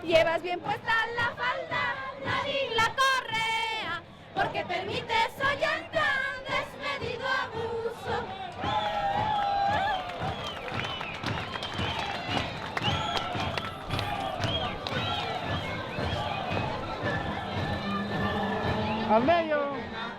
Llevas bien puesta la falda, nadie la correa, porque permite sollanta, desmedido abuso. ¡Al medio!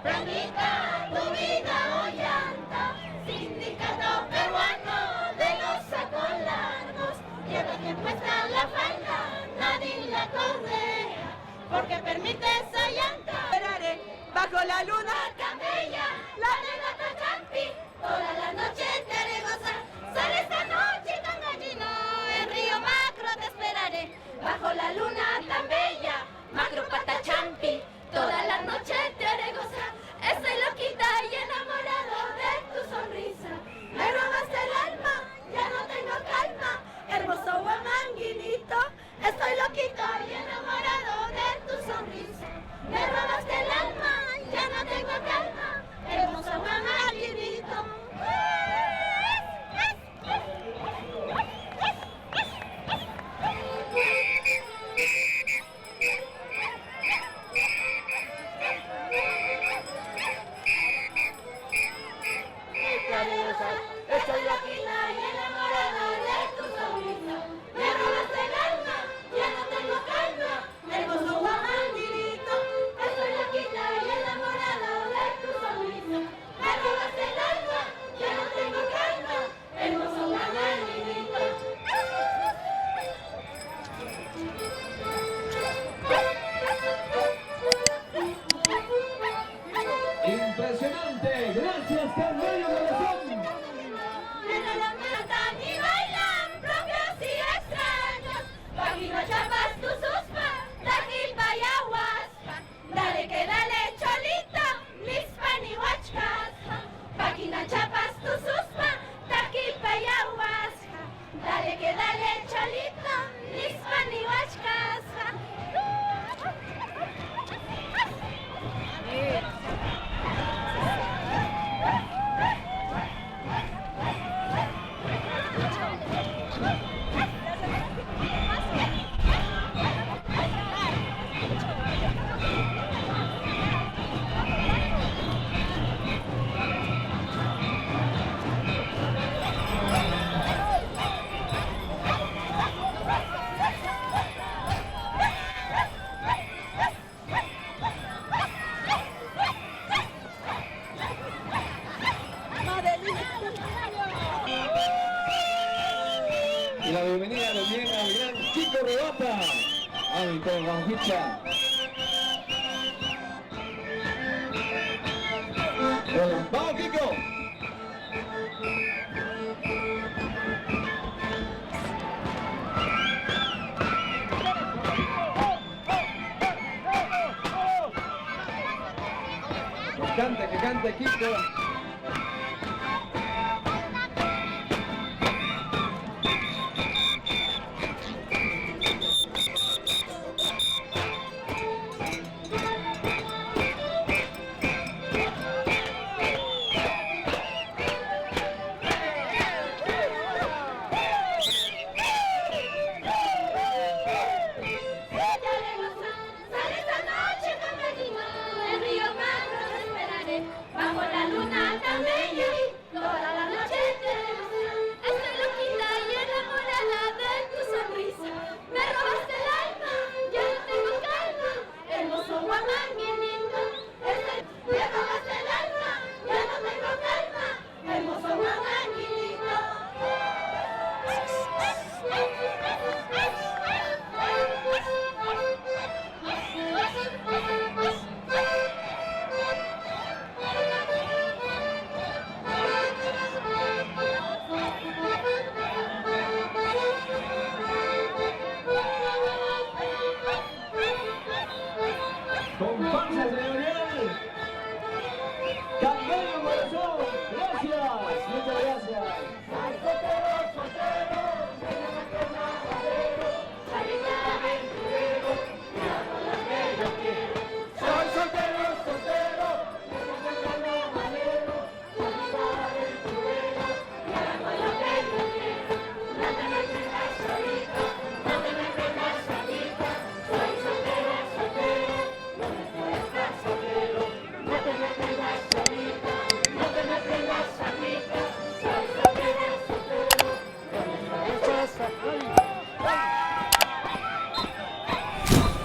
Permita tu vida ollanta, sindicato peruano de los sacos largos. Llevas bien puesta la falda, nadie la correa, porque permite sollanta. Esperaré bajo la luna camella, la nena Tachampi, toda la noche te haré gozar. Sale esta noche con gallino, en Río Macro te esperaré, bajo la luna tan bella, Macro Patachampi, toda la noche te haré gozar. Estoy loquita y enamorado de tu sonrisa, me robaste el alma, ya no tengo calma, hermoso guamanguinito. Estoy loquita y enamorado de tu sonrisa, me robaste el alma, ya no tengo calma, hermoso guamanguinito. Estoy loquita y enamorada de tu sonrisa, me robaste el alma, ya no tengo calma, hermoso guamanguinito. Estoy loquita y enamorada de tu sonrisa, me robaste el alma, ya no tengo calma, hermoso guamanguinito. Impresionante, gracias Carmelio Corazón. Cantan y bailan propios y extraños, Guajiro, Chiapas, Tuxuspa, Taquilpa y Ahuasca. Dale que dale, Cholito, Lispan y Huachcasca. Página, Chiapas, Tuxuspa, Taquilpa y Ahuasca. Dale que dale, Cholito, Lispan y Huachcasca. Y la bienvenida también al gran Kiko Rebata. Ay, con Juanjicha. ¡Vamos, Kiko! Que cante Kiko. Sale esta noche con gallina, en Río Macro te esperaré. bajo la luna tan bella, toda la noche te deseo. Estoy loquita y enamorada de tu sonrisa. Me robaste el alma, ya no tengo calma. Hermoso guamanguinito, me robaste el alma, ya no tengo calma. Hermoso guamanguinito. Comparsa señorial. Candelo Corazón. Gracias. Muchas gracias.